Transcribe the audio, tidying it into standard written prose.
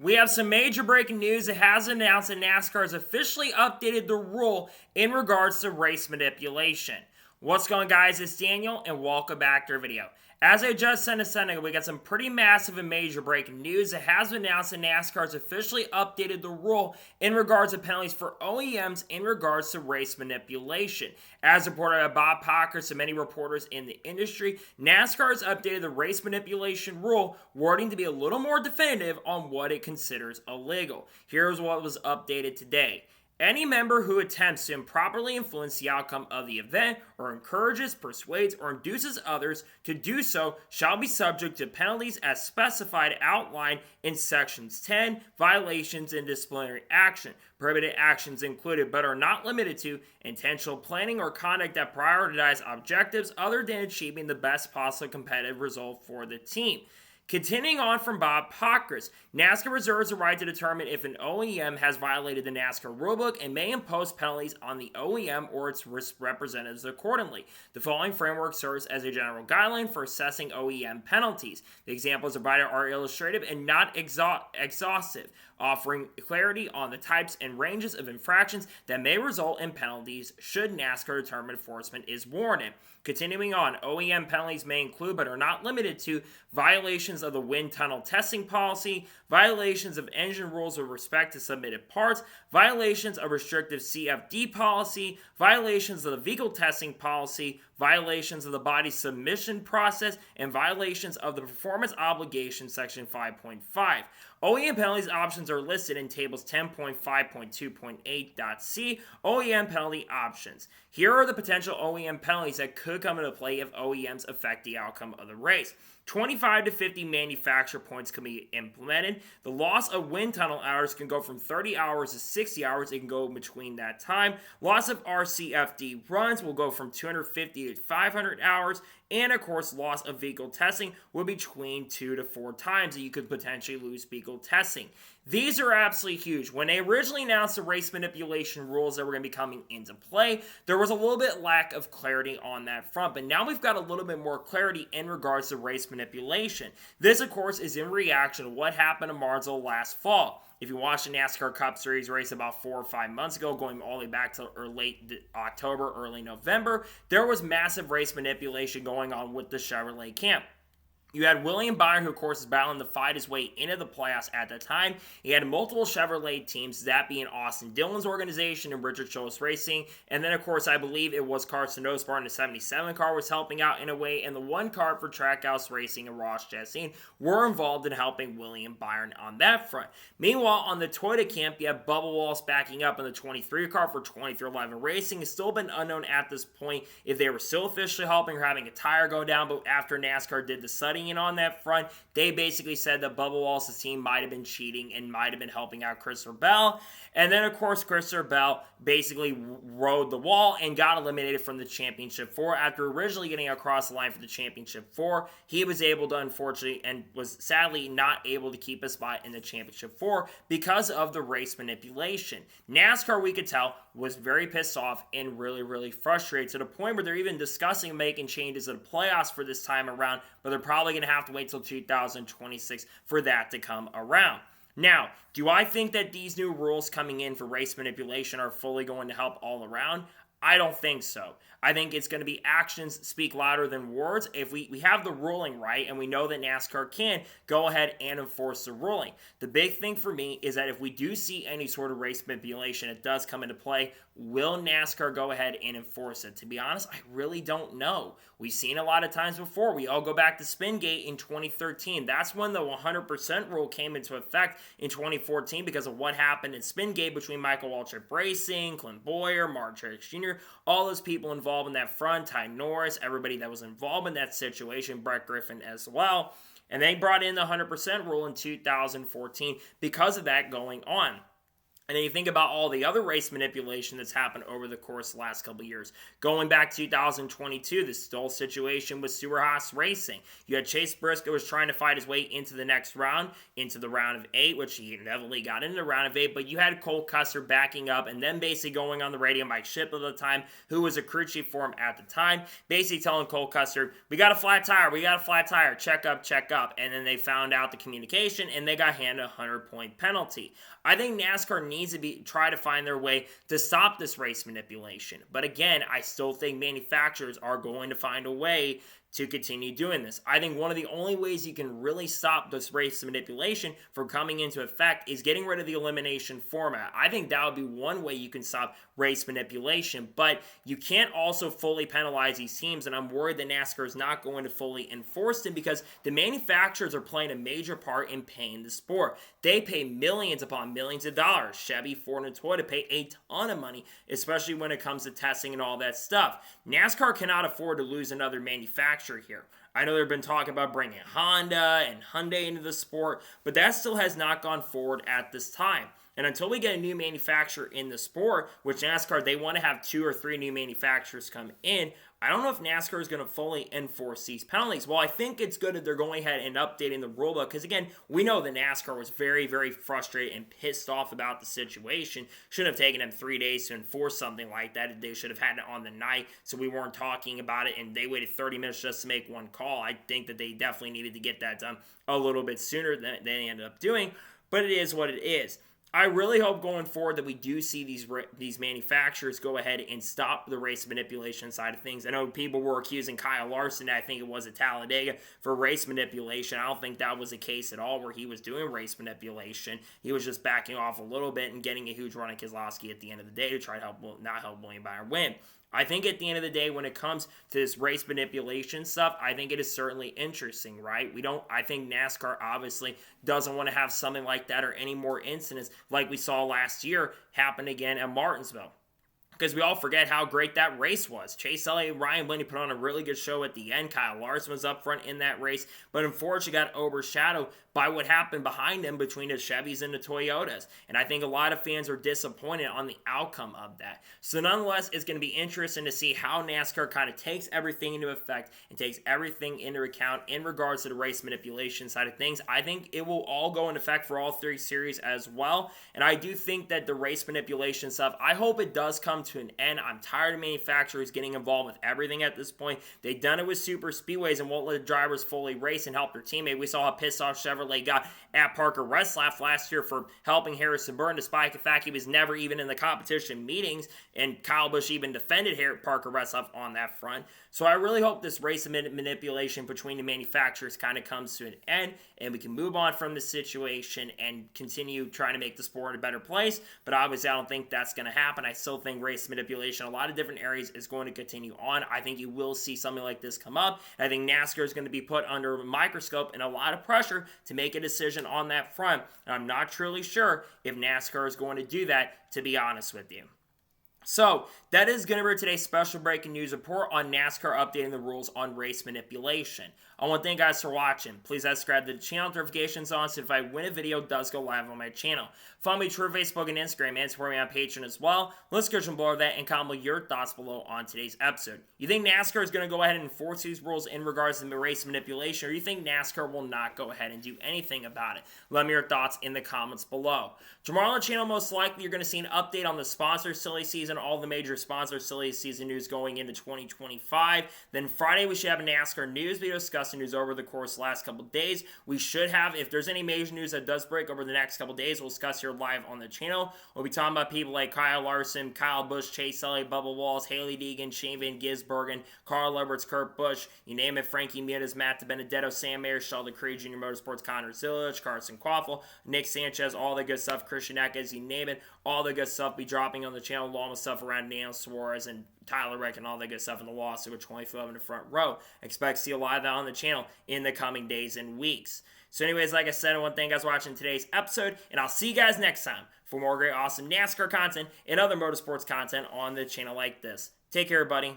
We have some major breaking news. It has announced that NASCAR has officially updated the rule in regards to race manipulation. What's going on, guys? It's Daniel, and welcome back to our video. As I just said a second ago, we got some pretty massive and major breaking news. It has been announced that NASCAR has officially updated the rule in regards to penalties for OEMs in regards to race manipulation. As reported by Bob Pockrass and many reporters in the industry, NASCAR has updated the race manipulation rule, wording to be a little more definitive on what it considers illegal. Here's what was updated today. Any member who attempts to improperly influence the outcome of the event or encourages, persuades, or induces others to do so shall be subject to penalties as specified outlined in Sections 10, violations and disciplinary action. Prohibited actions included but are not limited to intentional planning or conduct that prioritize objectives other than achieving the best possible competitive result for the team. Continuing on from Bob Pockrass, NASCAR reserves the right to determine if an OEM has violated the NASCAR rulebook and may impose penalties on the OEM or its risk representatives accordingly. The following framework serves as a general guideline for assessing OEM penalties. The examples provided are illustrative and not exhaustive, offering clarity on the types and ranges of infractions that may result in penalties should NASCAR determine enforcement is warranted. Continuing on, OEM penalties may include but are not limited to violations of the wind tunnel testing policy, violations of engine rules with respect to submitted parts, violations of restrictive CFD policy, violations of the vehicle testing policy, violations of the body submission process, and violations of the performance obligation section 5.5. OEM penalties options are listed in tables 10.5.2.8.c, OEM penalty options. Here are the potential OEM penalties that could come into play if OEMs affect the outcome of the race. 25 to 50 manufacturer points can be implemented. The loss of wind tunnel hours can go from 30 hours to 60 hours. It can go between that time. Loss of RCFD runs will go from 250 to 500 hours. And of course, loss of vehicle testing will be between 2 to 4 times that you could potentially lose vehicle testing. These are absolutely huge. When they originally announced the race manipulation rules that were going to be coming into play, there was a little bit lack of clarity on that front. But now we've got a little bit more clarity in regards to race manipulation. This, of course, is in reaction to what happened to Martinsville last fall. If you watched the NASCAR Cup Series race about 4 or 5 months ago, going all the way back to late October, early November, there was massive race manipulation going on with the Chevrolet camp. You had William Byron, who of course is battling to fight his way into the playoffs at the time. He had multiple Chevrolet teams, that being Austin Dillon's organization and Richard Childress Racing. And then of course I believe it was Carson Osbar in the 77 car was helping out in a way. And the one car for Trackhouse Racing and Ross Chastain were involved in helping William Byron on that front. Meanwhile, on the Toyota camp, you have Bubba Wallace backing up in the 23 car for 2311 Racing. It's still been unknown at this point if they were still officially helping or having a tire go down. But after NASCAR did the study, and on that front, they basically said that Bubba Wallace's team might have been cheating and might have been helping out Christopher Bell. And then, of course, Christopher Bell basically rode the wall and got eliminated from the Championship 4. After originally getting across the line for the Championship 4, he was able to, unfortunately, and was sadly not able to keep a spot in the Championship 4 because of the race manipulation. NASCAR, we could tell, was very pissed off and really, really frustrated to the point where they're even discussing making changes to the playoffs for this time around, but they're probably going to have to wait till 2026 for that to come around. Now, do I think that these new rules coming in for race manipulation are fully going to help all around? I don't think so. I think it's going to be actions speak louder than words. If we have the ruling right, and we know that NASCAR can go ahead and enforce the ruling. The big thing for me is that if we do see any sort of race manipulation, it does come into play, will NASCAR go ahead and enforce it? To be honest, I really don't know. We've seen a lot of times before. We all go back to Spingate in 2013. That's when the 100% rule came into effect in 2014 because of what happened in Spingate between Michael Waltrip Racing, Clint Boyer, Mark Truex Jr., all those people involved in that front, Ty Norris, everybody that was involved in that situation, Brett Griffin as well. And they brought in the 100% rule in 2014 because of that going on. And then you think about all the other race manipulation that's happened over the course of the last couple of years. Going back to 2022, this whole situation with Stewart-Haas Racing. You had Chase Briscoe was trying to fight his way into the next round, into the round of 8, which he inevitably got into the round of 8, but you had Cole Custer backing up and then basically going on the radio, Mike Shipp at the time, who was a crew chief for him at the time, basically telling Cole Custer, we got a flat tire, check up, and then they found out the communication and they got handed a 100-point penalty. I think NASCAR needs to try to find their way to stop this race manipulation. But again, I still think manufacturers are going to find a way to continue doing this. I think one of the only ways you can really stop this race manipulation from coming into effect is getting rid of the elimination format. I think that would be one way you can stop race manipulation, but you can't also fully penalize these teams, and I'm worried that NASCAR is not going to fully enforce them because the manufacturers are playing a major part in paying the sport. They pay millions upon millions of dollars. Chevy, Ford, and Toyota pay a ton of money, especially when it comes to testing and all that stuff. NASCAR cannot afford to lose another manufacturer here. I know they've been talking about bringing Honda and Hyundai into the sport, but that still has not gone forward at this time. And until we get a new manufacturer in the sport, which NASCAR, they want to have 2 or 3 new manufacturers come in, I don't know if NASCAR is going to fully enforce these penalties. Well, I think it's good that they're going ahead and updating the rulebook because, again, we know that NASCAR was very, very frustrated and pissed off about the situation. Shouldn't have taken them 3 days to enforce something like that. They should have had it on the night so we weren't talking about it, and they waited 30 minutes just to make one call. I think that they definitely needed to get that done a little bit sooner than they ended up doing, but it is what it is. I really hope going forward that we do see these manufacturers go ahead and stop the race manipulation side of things. I know people were accusing Kyle Larson, I think it was at Talladega, for race manipulation. I don't think that was the case at all where he was doing race manipulation. He was just backing off a little bit and getting a huge run at Keselowski at the end of the day to try to not help William Byron win. I think at the end of the day, when it comes to this race manipulation stuff, I think it is certainly interesting, right? I think NASCAR obviously doesn't want to have something like that or any more incidents like we saw last year happen again at Martinsville. Because we all forget how great that race was. Chase Elliott, Ryan Blaney put on a really good show at the end. Kyle Larson was up front in that race, but unfortunately got overshadowed by what happened behind him between the Chevys and the Toyotas. And I think a lot of fans are disappointed on the outcome of that. So nonetheless, it's going to be interesting to see how NASCAR kind of takes everything into effect and takes everything into account in regards to the race manipulation side of things. I think it will all go into effect for all 3 series as well. And I do think that the race manipulation stuff, I hope it does come to an end. I'm tired of manufacturers getting involved with everything at this point. They've done it with super speedways and won't let drivers fully race and help their teammate. We saw how pissed off Chevrolet got at Parker Retzlaff last year for helping Harrison Burton, despite the fact he was never even in the competition meetings, and Kyle Busch even defended Parker Retzlaff on that front. So I really hope this race manipulation between the manufacturers kind of comes to an end, and we can move on from the situation and continue trying to make the sport a better place. But obviously, I don't think that's going to happen. I still think race manipulation in a lot of different areas is going to continue on. I think you will see something like this come up. I think NASCAR is going to be put under a microscope and a lot of pressure to make a decision on that front. And I'm not truly sure if NASCAR is going to do that, to be honest with you. So, that is going to be today's special breaking news report on NASCAR updating the rules on race manipulation. I want to thank you guys for watching. Please subscribe to the channel, notifications on, so if I win a video, it does go live on my channel. Follow me on Twitter, Facebook, and Instagram, and support me on Patreon as well. Let's go below that and comment your thoughts below on today's episode. You think NASCAR is going to go ahead and enforce these rules in regards to the race manipulation, or you think NASCAR will not go ahead and do anything about it? Let me know your thoughts in the comments below. Tomorrow on the channel, most likely, you're going to see an update on the sponsor silly season, all the major sponsor silly season news going into 2025. Then Friday, we should have a NASCAR news video discussing news over the course of the last couple days. We should have, if there's any major news that does break over the next couple days, we'll discuss here live on the channel. We'll be talking about people like Kyle Larson, Kyle Busch, Chase Elliott, Bubba Wallace, Haley Deegan, Shane Van Gisbergen, Carl Edwards, Kurt Busch, you name it, Frankie Muniz, Matt DiBenedetto, Sam Mayer, Sheldon Creed, Junior Motorsports, Connor Zillich, Carson Quaffle, Nick Sanchez, all the good stuff, Christian Eckes, you name it, all the good stuff be dropping on the channel, along with stuff around Daniel Suarez and Tyler Reddick and all that good stuff in the lawsuit with 25 in the front row. Expect to see a lot of that on the channel in the coming days and weeks. So anyways, like I said, I want to thank you guys for watching today's episode, and I'll see you guys next time for more great, awesome NASCAR content and other motorsports content on the channel like this. Take care, everybody.